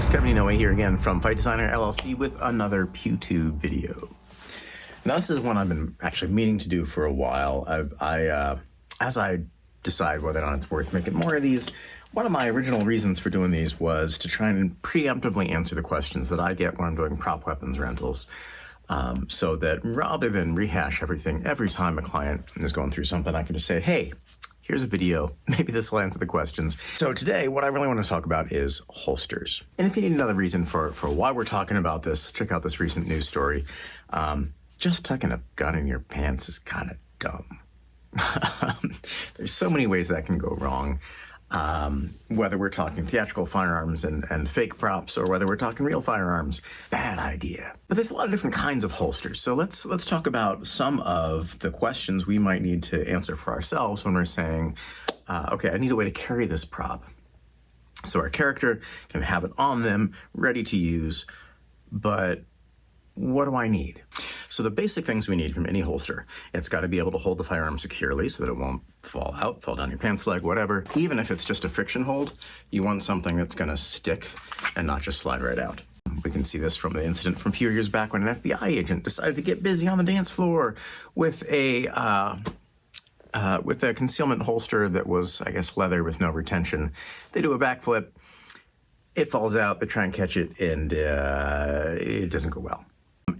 Kevin Inoue here again from Fight Designer LLC with another PewTube video. Now this is one I've been actually meaning to do for a while. As I decide whether or not it's worth making more of these, one of my original reasons for doing these was to try and preemptively answer the questions that I get when I'm doing prop weapons rentals. So that rather than rehash everything every time a client is going through something, I can just say, hey, here's a video, maybe this will answer the questions. So today, what I really want to talk about is holsters. And if you need another reason for why we're talking about this, check out this recent news story. Just tucking a gun in your pants is kind of dumb. There's so many ways that can go wrong. Whether we're talking theatrical firearms and fake props, or whether we're talking real firearms, bad idea. But there's a lot of different kinds of holsters. So let's talk about some of the questions we might need to answer for ourselves when we're saying, okay, I need a way to carry this prop. So our character can have it on them, ready to use, but what do I need? So the basic things we need from any holster, it's got to be able to hold the firearm securely so that it won't fall out, fall down your pants leg, whatever. Even if it's just a friction hold, you want something that's going to stick and not just slide right out. We can see this from the incident from a few years back when an FBI agent decided to get busy on the dance floor with a concealment holster that was, I guess, leather with no retention. They do a backflip, it falls out, they try and catch it, and it doesn't go well.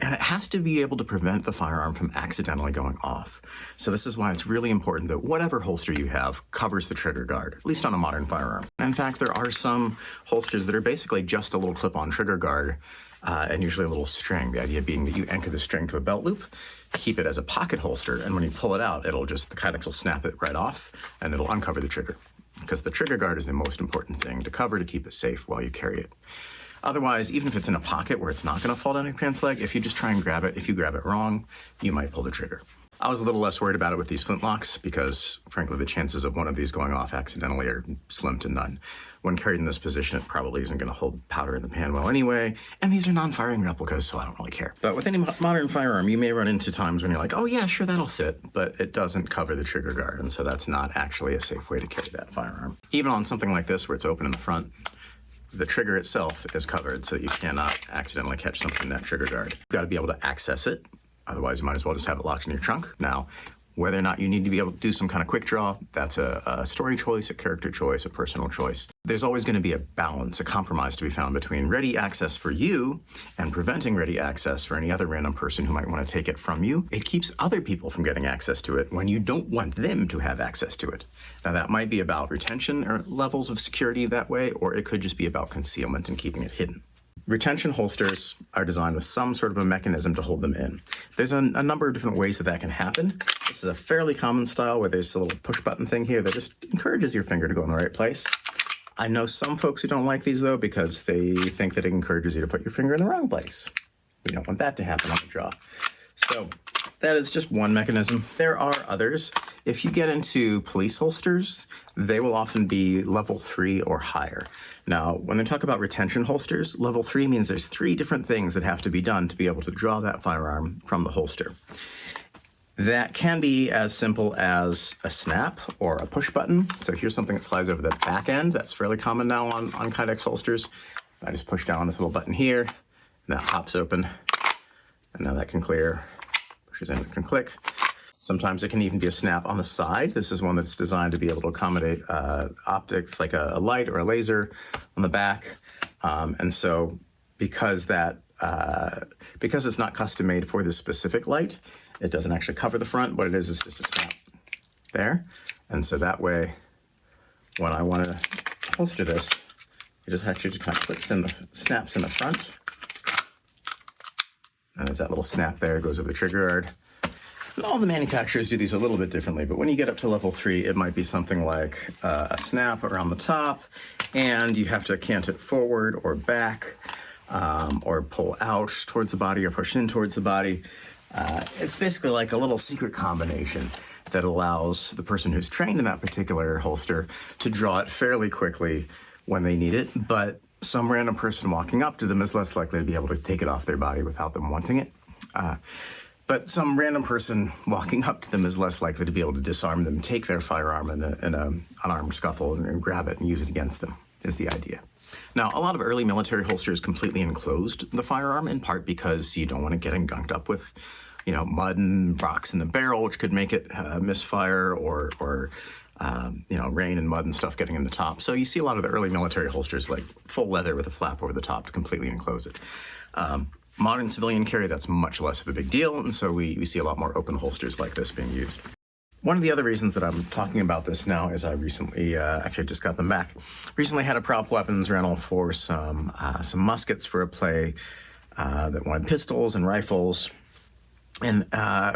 And it has to be able to prevent the firearm from accidentally going off. So this is why it's really important that whatever holster you have covers the trigger guard, at least on a modern firearm. In fact, there are some holsters that are basically just a little clip-on trigger guard and usually a little string. The idea being that you anchor the string to a belt loop, keep it as a pocket holster, and when you pull it out, the Kydex will snap it right off and it'll uncover the trigger. Because the trigger guard is the most important thing to cover to keep it safe while you carry it. Otherwise, even if it's in a pocket where it's not going to fall down your pants leg, if you just try and grab it, if you grab it wrong, you might pull the trigger. I was a little less worried about it with these flintlocks because, frankly, the chances of one of these going off accidentally are slim to none. When carried in this position, it probably isn't going to hold powder in the pan well anyway, and these are non-firing replicas, so I don't really care. But with any modern firearm, you may run into times when you're like, oh yeah, sure, that'll fit, but it doesn't cover the trigger guard, and so that's not actually a safe way to carry that firearm. Even on something like this where it's open in the front, the trigger itself is covered, so you cannot accidentally catch something in that trigger guard. You've got to be able to access it. Otherwise, you might as well just have it locked in your trunk. Now, whether or not you need to be able to do some kind of quick draw, that's a story choice, a character choice, a personal choice. There's always going to be a balance, a compromise to be found between ready access for you and preventing ready access for any other random person who might want to take it from you. It keeps other people from getting access to it when you don't want them to have access to it. Now, that might be about retention or levels of security that way, or it could just be about concealment and keeping it hidden. Retention holsters are designed with some sort of a mechanism to hold them in. There's a number of different ways that can happen. This is a fairly common style where there's a little push button thing here that just encourages your finger to go in the right place. I know some folks who don't like these though because they think that it encourages you to put your finger in the wrong place. We don't want that to happen on the draw. So that is just one mechanism. There are others. If you get into police holsters, they will often be level 3 or higher. Now, when they talk about retention holsters, level 3 means there's 3 different things that have to be done to be able to draw that firearm from the holster. That can be as simple as a snap or a push button. So here's something that slides over the back end. That's fairly common now on Kydex holsters. I just push down this little button here, and that pops open. And now that can clear, pushes in, it can click. Sometimes it can even be a snap on the side. This is one that's designed to be able to accommodate optics like a light or a laser on the back. And so because it's not custom made for this specific light, it doesn't actually cover the front. What it is just a snap there. And so that way, when I want to holster this, it just actually just kind of clicks in snaps in the front. And there's that little snap there, it goes over the trigger guard. And all the manufacturers do these a little bit differently, but when you get up to level 3, it might be something like a snap around the top, and you have to cant it forward or back, or pull out towards the body or push in towards the body. It's basically like a little secret combination that allows the person who's trained in that particular holster to draw it fairly quickly when they need it, but some random person walking up to them is less likely to be able to take it off their body without them wanting it. But some random person walking up to them is less likely to be able to disarm them, take their firearm in an unarmed scuffle and grab it and use it against them, is the idea. Now, a lot of early military holsters completely enclosed the firearm, in part because you don't want to get gunked up with, mud and rocks in the barrel, which could make it misfire, or rain and mud and stuff getting in the top. So you see a lot of the early military holsters like full leather with a flap over the top to completely enclose it. Modern civilian carry, that's much less of a big deal, and so we see a lot more open holsters like this being used. One of the other reasons that I'm talking about this now is I recently, actually I just got them back, recently had a prop weapons rental for some muskets for a play that wanted pistols and rifles. And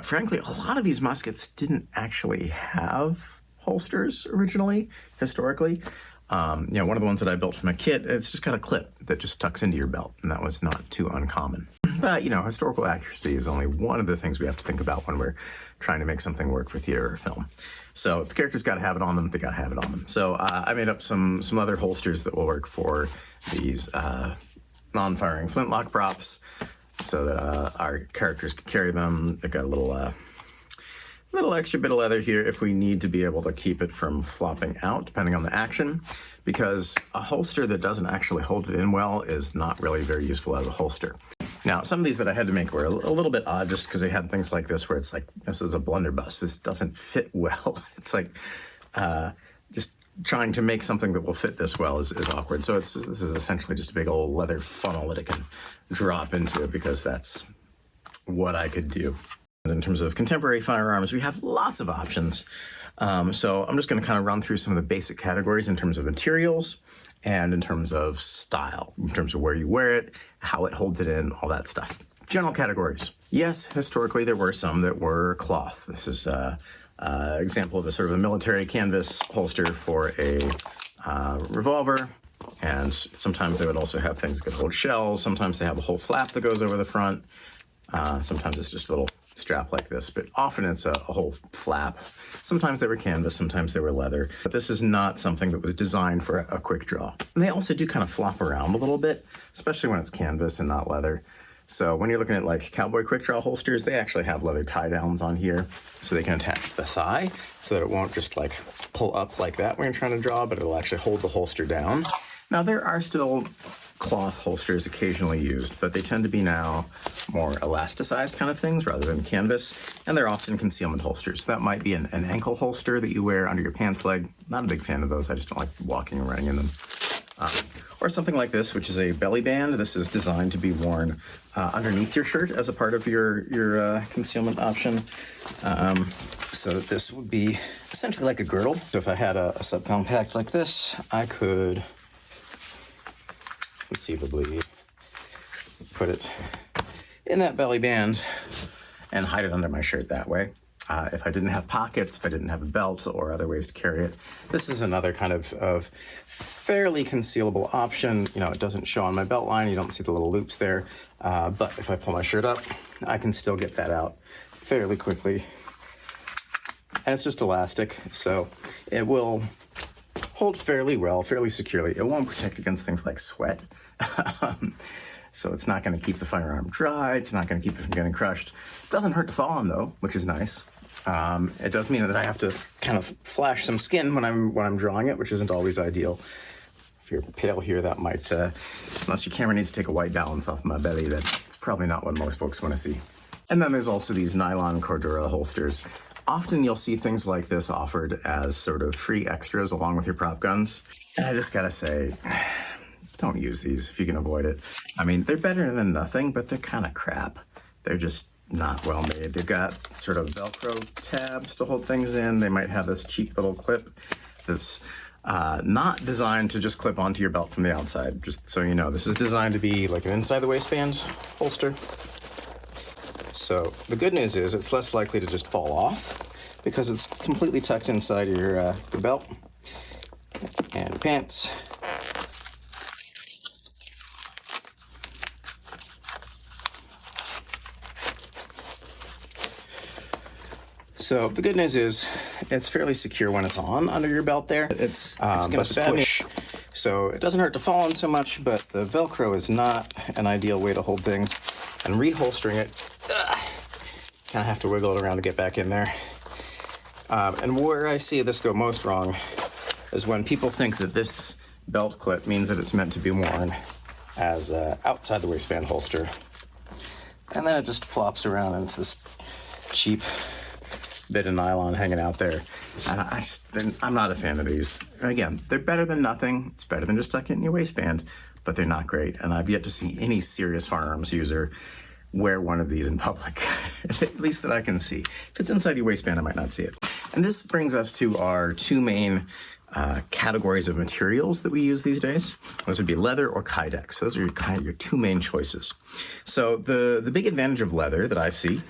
frankly, a lot of these muskets didn't actually have holsters originally, historically. One of the ones that I built from a kit, it's just got a clip that just tucks into your belt, and that was not too uncommon. But, historical accuracy is only one of the things we have to think about when we're trying to make something work for theater or film. So if the character's got to have it on them, they got to have it on them. So I made up some other holsters that will work for these non-firing flintlock props so that our characters can carry them. They've got a little extra bit of leather here if we need to be able to keep it from flopping out, depending on the action, because a holster that doesn't actually hold it in well is not really very useful as a holster. Now, some of these that I had to make were a little bit odd just because they had things like this where it's like, this is a blunderbuss. This doesn't fit well. It's like just trying to make something that will fit this well is awkward. So this is essentially just a big old leather funnel that it can drop into, because that's what I could do. In terms of contemporary firearms, we have lots of options. So I'm just going to kind of run through some of the basic categories in terms of materials and in terms of style, in terms of where you wear it, how it holds it in, all that stuff. General categories. Yes, historically there were some that were cloth. This is an example of a sort of a military canvas holster for a revolver. And sometimes they would also have things that could hold shells. Sometimes they have a whole flap that goes over the front. Sometimes it's just a little strap like this, but often it's a whole flap. Sometimes they were canvas, sometimes they were leather, but this is not something that was designed for a quick draw. And they also do kind of flop around a little bit, especially when it's canvas and not leather. So when you're looking at like cowboy quick draw holsters, they actually have leather tie downs on here so they can attach to the thigh so that it won't just like pull up like that when you're trying to draw, but it'll actually hold the holster down. Now there are still cloth holsters occasionally used, but they tend to be now more elasticized kind of things rather than canvas, and they're often concealment holsters. So that might be an ankle holster that you wear under your pants leg. Not a big fan of those. I just don't like walking and running in them. Or something like this, which is a belly band. This is designed to be worn underneath your shirt as a part of your concealment option. So this would be essentially like a girdle. So if I had a subcompact like this, I could conceivably put it in that belly band and hide it under my shirt that way. If I didn't have pockets, if I didn't have a belt or other ways to carry it, this is another kind of fairly concealable option. It doesn't show on my belt line. You don't see the little loops there. But if I pull my shirt up, I can still get that out fairly quickly. And it's just elastic, so it will hold fairly well, fairly securely. It won't protect against things like sweat. So it's not going to keep the firearm dry. It's not going to keep it from getting crushed. It doesn't hurt to fall on though, which is nice. It does mean that I have to kind of flash some skin when I'm drawing it, which isn't always ideal. If you're pale here, that might, unless your camera needs to take a white balance off my belly, that's probably not what most folks want to see. And then there's also these nylon Cordura holsters. Often you'll see things like this offered as sort of free extras along with your prop guns. And I just gotta say, don't use these if you can avoid it. I mean, they're better than nothing, but they're kind of crap. They're just not well made. They've got sort of Velcro tabs to hold things in. They might have this cheap little clip that's not designed to just clip onto your belt from the outside. Just so you know, this is designed to be like an inside the waistband holster. So the good news is it's less likely to just fall off because it's completely tucked inside your belt and pants. So the good news is it's fairly secure when it's on under your belt there. It's going to push, so it doesn't hurt to fall on so much, but the Velcro is not an ideal way to hold things. And reholstering it, kind of have to wiggle it around to get back in there. And where I see this go most wrong is when people think that this belt clip means that it's meant to be worn as outside the waistband holster. And then it just flops around and it's this cheap bit of nylon hanging out there. And I'm not a fan of these. Again, they're better than nothing. It's better than just tucking it in your waistband, but they're not great. And I've yet to see any serious firearms user wear one of these in public, at least that I can see. If it's inside your waistband, I might not see it. And this brings us to our two main categories of materials that we use these days. Those would be leather or Kydex. Those are your two main choices. So the big advantage of leather that I see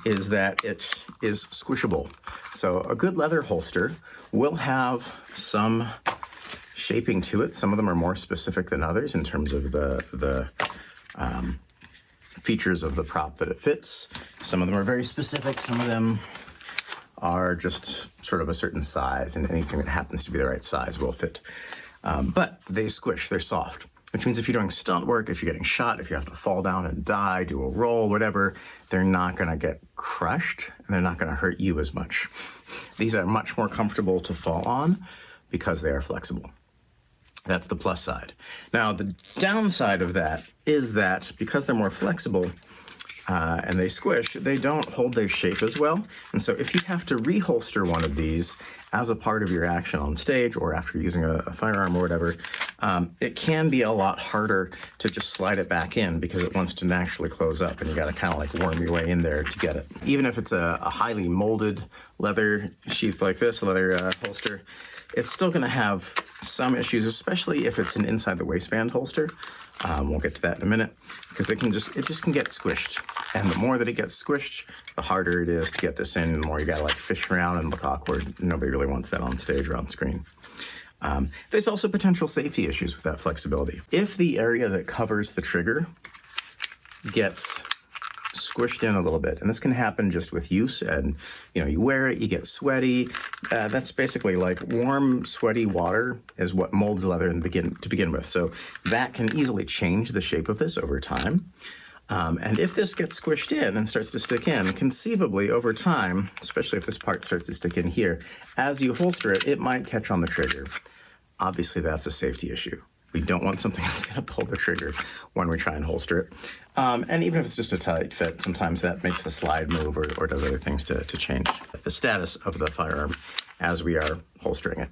is that it is squishable. So a good leather holster will have some shaping to it. Some of them are more specific than others in terms of the features of the prop that it fits. Some of them are very specific. Some of them are just sort of a certain size, and anything that happens to be the right size will fit. But they squish, they're soft, which means if you're doing stunt work, if you're getting shot, if you have to fall down and die, do a roll, whatever, they're not gonna get crushed and they're not gonna hurt you as much. These are much more comfortable to fall on because they are flexible. That's the plus side. Now, the downside of that is that because they're more flexible and they squish, they don't hold their shape as well. And so if you have to reholster one of these as a part of your action on stage or after using a firearm or whatever, it can be a lot harder to just slide it back in because it wants to naturally close up and you gotta kind of like worm your way in there to get it. Even if it's a highly molded leather sheath like this, a leather holster, it's still gonna have some issues, especially if it's an inside the waistband holster. We'll get to that in a minute because it just can get squished. And the more that it gets squished, the harder it is to get this in, and the more you gotta like fish around and look awkward. Nobody really wants that on stage or on screen. There's also potential safety issues with that flexibility. If the area that covers the trigger gets squished in a little bit, and this can happen just with use, and you wear it, you get sweaty. That's basically like warm, sweaty water is what molds leather to begin with. So that can easily change the shape of this over time. And if this gets squished in and starts to stick in, conceivably over time, especially if this part starts to stick in here, as you holster it, it might catch on the trigger. Obviously, that's a safety issue. We don't want something that's going to pull the trigger when we try and holster it. And even if it's just a tight fit, sometimes that makes the slide move or does other things to change the status of the firearm as we are holstering it.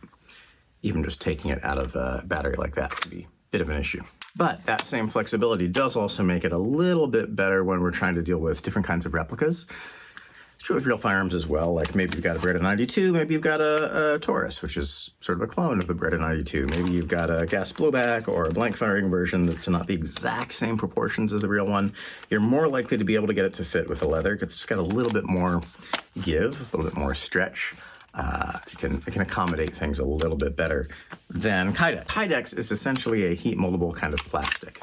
Even just taking it out of a battery like that can be a bit of an issue. But that same flexibility does also make it a little bit better when we're trying to deal with different kinds of replicas. It's true with real firearms as well. Like maybe you've got a Beretta 92, maybe you've got a Taurus, which is sort of a clone of the Beretta 92. Maybe you've got a gas blowback or a blank firing version that's not the exact same proportions as the real one. You're more likely to be able to get it to fit with the leather because it's got a little bit more give, a little bit more stretch. It can accommodate things a little bit better than Kydex. Kydex is essentially a heat moldable kind of plastic.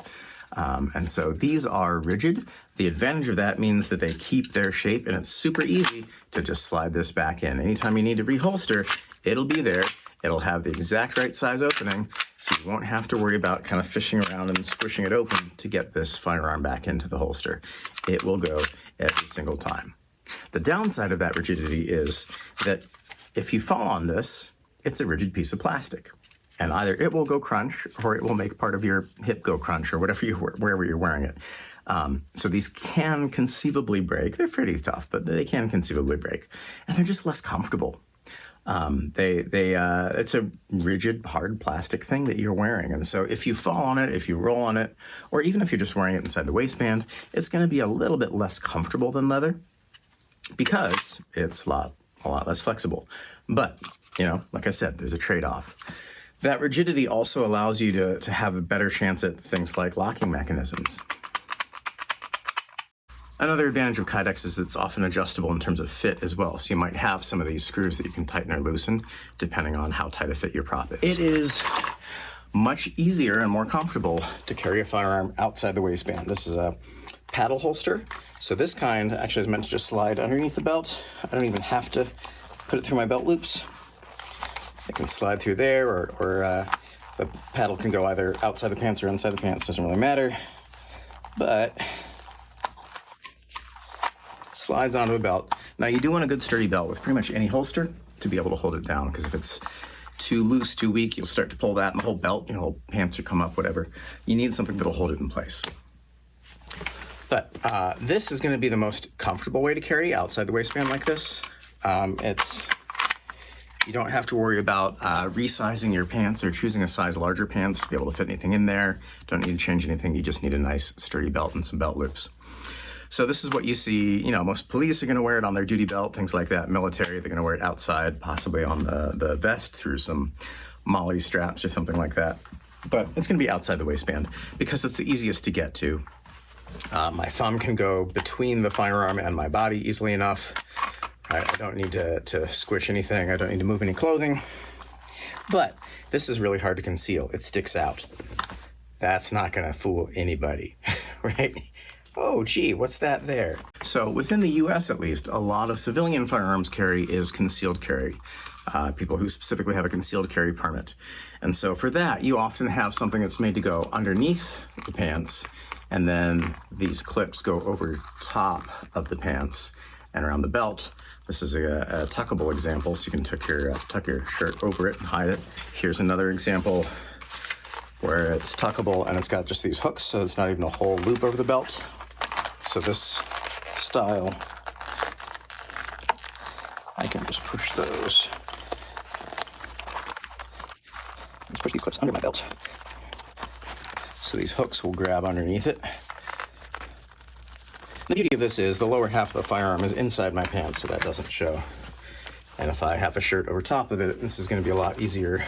And so these are rigid. The advantage of that means that they keep their shape, and it's super easy to just slide this back in. Anytime you need to reholster, it'll be there. It'll have the exact right size opening, so you won't have to worry about kind of fishing around and squishing it open to get this firearm back into the holster. It will go every single time. The downside of that rigidity is that if you fall on this, it's a rigid piece of plastic. And either it will go crunch or it will make part of your hip go crunch or wherever you're wearing it. So these can conceivably break. They're pretty tough, but they can conceivably break. And they're just less comfortable. It's a rigid, hard plastic thing that you're wearing. And so if you fall on it, if you roll on it, or even if you're just wearing it inside the waistband, it's gonna be a little bit less comfortable than leather because it's a lot less flexible. But, like I said, there's a trade-off. That rigidity also allows you to have a better chance at things like locking mechanisms. Another advantage of Kydex is it's often adjustable in terms of fit as well. So you might have some of these screws that you can tighten or loosen depending on how tight a fit your prop is. It is much easier and more comfortable to carry a firearm outside the waistband. This is a paddle holster. So this kind actually is meant to just slide underneath the belt. I don't even have to put it through my belt loops. It can slide through there, or the paddle can go either outside the pants or inside the pants, doesn't really matter. But slides onto a belt. Now you do want a good sturdy belt with pretty much any holster to be able to hold it down, because if too loose, too weak, you'll start to pull that and the whole belt, your whole pants will come up, whatever. You need something that'll hold it in place. But this is going to be the most comfortable way to carry outside the waistband like this. You don't have to worry about resizing your pants or choosing a size larger pants to be able to fit anything in there. Don't need to change anything. You just need a nice sturdy belt and some belt loops. So this is what you see, most police are going to wear it on their duty belt, things like that. Military, they're going to wear it outside, possibly on the vest through some MOLLE straps or something like that. But it's going to be outside the waistband because it's the easiest to get to. My thumb can go between the firearm and my body easily enough. I don't need to squish anything. I don't need to move any clothing. But this is really hard to conceal. It sticks out. That's not going to fool anybody, right? Oh, gee, what's that there? So within the US, at least, a lot of civilian firearms carry is concealed carry. People who specifically have a concealed carry permit. And so for that, you often have something that's made to go underneath the pants, and then these clips go over top of the pants and around the belt. This is a tuckable example, so you can tuck your shirt over it and hide it. Here's another example where it's tuckable and it's got just these hooks, so it's not even a whole loop over the belt. So this style, I can just push those. Let's push these clips under my belt. So these hooks will grab underneath it. The beauty of this is the lower half of the firearm is inside my pants, so that doesn't show. And if I have a shirt over top of it, this is going to be a lot easier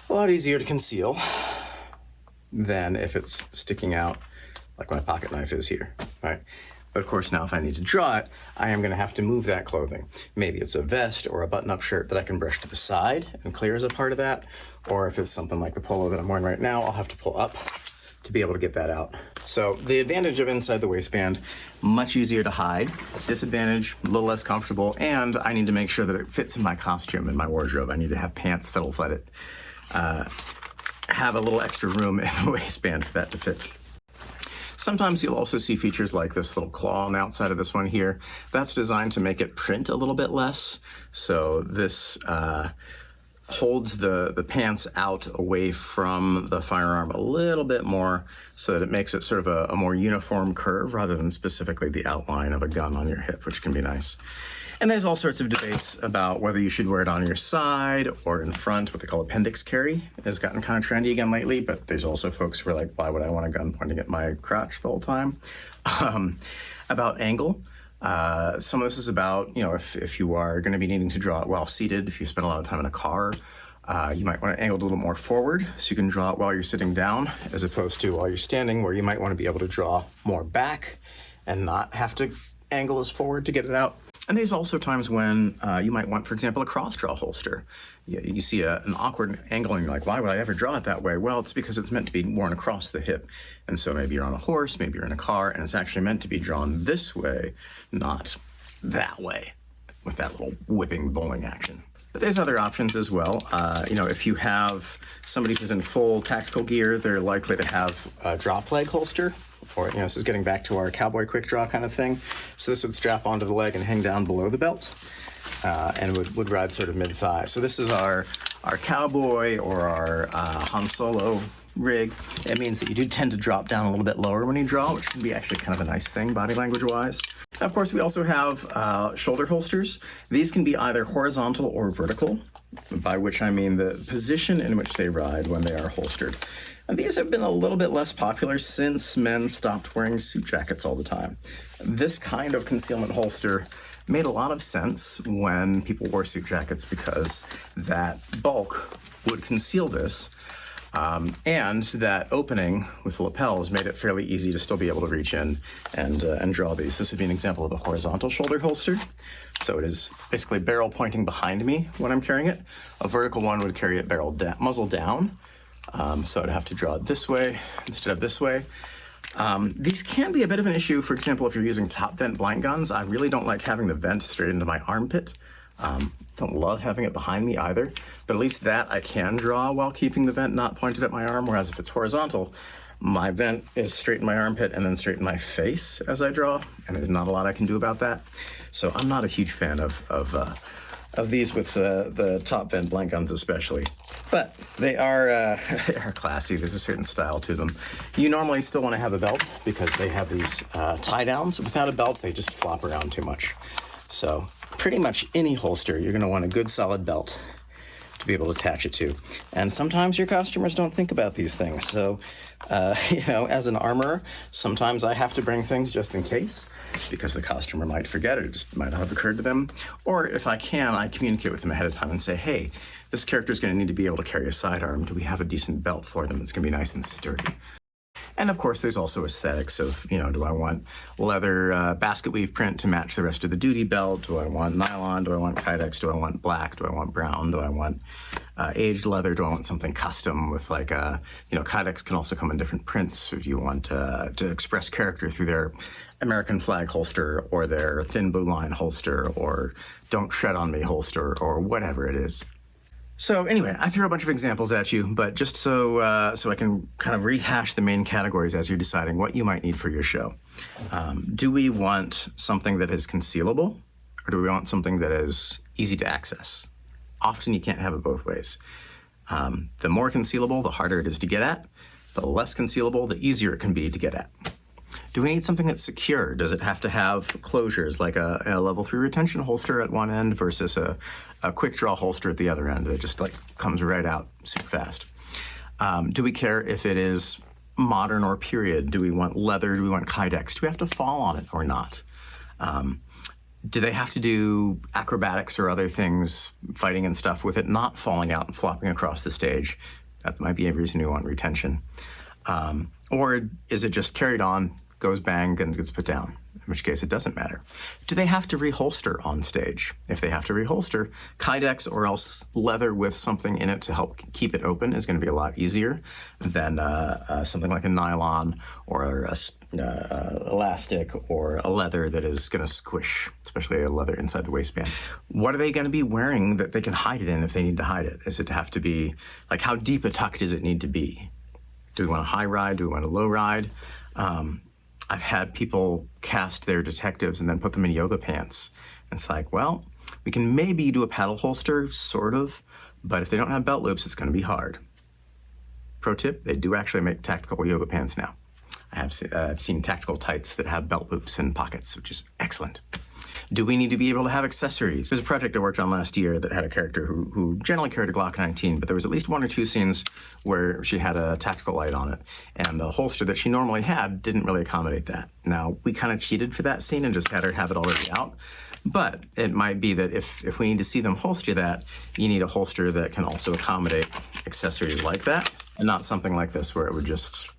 to conceal than if it's sticking out like my pocket knife is here, right? But of course, now if I need to draw it, I am going to have to move that clothing. Maybe it's a vest or a button-up shirt that I can brush to the side and clear as a part of that. Or if it's something like the polo that I'm wearing right now, I'll have to pull up to be able to get that out. So the advantage of inside the waistband, much easier to hide. Disadvantage, a little less comfortable, and I need to make sure that it fits in my costume and my wardrobe. I need to have pants that'll let it have a little extra room in the waistband for that to fit. Sometimes you'll also see features like this little claw on the outside of this one here. That's designed to make it print a little bit less. So this holds the pants out away from the firearm a little bit more so that it makes it sort of a more uniform curve rather than specifically the outline of a gun on your hip, which can be nice. And there's all sorts of debates about whether you should wear it on your side or in front. What they call appendix carry has gotten kind of trendy again lately, but there's also folks who are like, why would I want a gun pointing at my crotch the whole time? About angle. Some of this is about, if you are going to be needing to draw it while seated, if you spend a lot of time in a car, you might want to angle it a little more forward so you can draw it while you're sitting down, as opposed to while you're standing, where you might want to be able to draw more back and not have to angle as forward to get it out. And there's also times when you might want, for example, a cross-draw holster. You see an awkward angle and you're like, why would I ever draw it that way? Well, it's because it's meant to be worn across the hip. And so maybe you're on a horse, maybe you're in a car, and it's actually meant to be drawn this way, not that way, with that little whipping bowling action. But there's other options as well. If you have somebody who's in full tactical gear, they're likely to have a drop leg holster. Or, this is getting back to our cowboy quick draw kind of thing. So this would strap onto the leg and hang down below the belt, and would ride sort of mid-thigh. So this is our cowboy or our Han Solo rig. It means that you do tend to drop down a little bit lower when you draw, which can be actually kind of a nice thing body language-wise. Of course, we also have shoulder holsters. These can be either horizontal or vertical, by which I mean the position in which they ride when they are holstered. And these have been a little bit less popular since men stopped wearing suit jackets all the time. This kind of concealment holster made a lot of sense when people wore suit jackets because that bulk would conceal this, and that opening with the lapels made it fairly easy to still be able to reach in and draw these. This would be an example of a horizontal shoulder holster. So it is basically barrel pointing behind me when I'm carrying it. A vertical one would carry it muzzle down. So I'd have to draw it this way instead of this way. These can be a bit of an issue, for example, if you're using top vent blank guns. I really don't like having the vent straight into my armpit. Don't love having it behind me either, but at least that I can draw while keeping the vent not pointed at my arm, whereas if it's horizontal, my vent is straight in my armpit and then straight in my face as I draw, and there's not a lot I can do about that. So I'm not a huge fan of of these with the top vent blank guns especially. But they are they are classy. There's a certain style to them. You normally still want to have a belt because they have these tie downs. Without a belt, they just flop around too much. So pretty much any holster, you're going to want a good solid belt to be able to attach it to. And sometimes your customers don't think about these things. So, as an armorer, sometimes I have to bring things just in case because the customer might forget it. It just might not have occurred to them. Or if I can, I communicate with them ahead of time and say, hey, this character is going to need to be able to carry a sidearm. Do we have a decent belt for them that's going to be nice and sturdy? And of course, there's also aesthetics of, do I want leather basket weave print to match the rest of the duty belt? Do I want nylon? Do I want Kydex? Do I want black? Do I want brown? Do I want aged leather? Do I want something custom with Kydex can also come in different prints if you want to express character through their American flag holster or their thin blue line holster or don't tread on me holster or whatever it is. So anyway, I threw a bunch of examples at you, but just so I can kind of rehash the main categories as you're deciding what you might need for your show. Do we want something that is concealable, or do we want something that is easy to access? Often you can't have it both ways. The more concealable, the harder it is to get at. The less concealable, the easier it can be to get at. Do we need something that's secure? Does it have to have closures, like a level 3 retention holster at one end versus a quick draw holster at the other end that just comes right out super fast? Do we care if it is modern or period? Do we want leather? Do we want Kydex? Do we have to fall on it or not? Do they have to do acrobatics or other things, fighting and stuff, with it not falling out and flopping across the stage? That might be a reason you want retention. Or is it just carried on, goes bang, and gets put down, in which case it doesn't matter. Do they have to reholster on stage? If they have to reholster, Kydex or else leather with something in it to help keep it open is going to be a lot easier than something like a nylon or a elastic or a leather that is going to squish, especially a leather inside the waistband. What are they going to be wearing that they can hide it in if they need to hide it? Does it have to be, how deep a tuck does it need to be? Do we want a high ride? Do we want a low ride? I've had people cast their detectives and then put them in yoga pants. And it's well, we can maybe do a paddle holster, sort of, but if they don't have belt loops, it's going to be hard. Pro tip, they do actually make tactical yoga pants now. I've seen tactical tights that have belt loops and pockets, which is excellent. Do we need to be able to have accessories? There's a project I worked on last year that had a character who generally carried a Glock 19, but there was at least 1 or 2 scenes where she had a tactical light on it, and the holster that she normally had didn't really accommodate that. Now, we kind of cheated for that scene and just had her have it already out, but it might be that if we need to see them holster that, you need a holster that can also accommodate accessories like that, and not something like this where it would just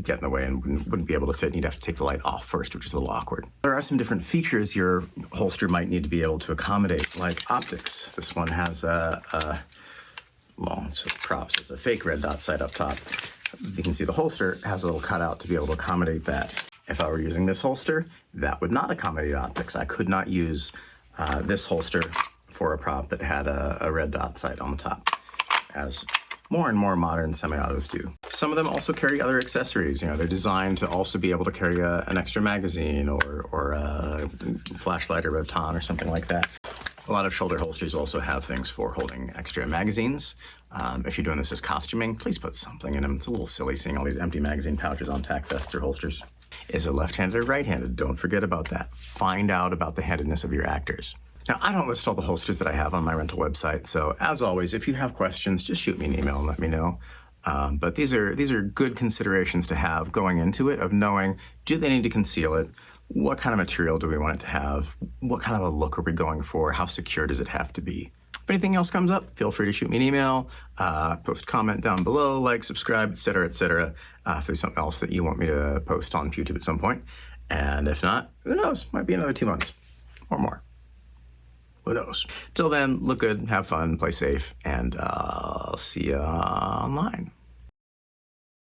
get in the way and wouldn't be able to fit, and you'd have to take the light off first, which is a little awkward. There are some different features your holster might need to be able to accommodate, like optics. This one has it's just props. It's a fake red dot sight up top. You can see the holster has a little cutout to be able to accommodate that. If I were using this holster, that would not accommodate optics. I could not use this holster for a prop that had a red dot sight on the top, as more and more modern semi-autos do. Some of them also carry other accessories. They're designed to also be able to carry an extra magazine or a flashlight or baton or something like that. A lot of shoulder holsters also have things for holding extra magazines. If you're doing this as costuming, please put something in them. It's a little silly seeing all these empty magazine pouches on tack vests or holsters. Is it left-handed or right-handed? Don't forget about that. Find out about the handedness of your actors. Now, I don't list all the holsters that I have on my rental website, so as always, if you have questions, just shoot me an email and let me know. But these are good considerations to have going into it, of knowing, do they need to conceal it? What kind of material do we want it to have? What kind of a look are we going for? How secure does it have to be? If anything else comes up, feel free to shoot me an email, post a comment down below, like, subscribe, etc., etc. If there's something else that you want me to post on YouTube at some point. And if not, who knows? Might be another 2 months or more. Who knows? Till then, look good, have fun, play safe, and I'll see you online.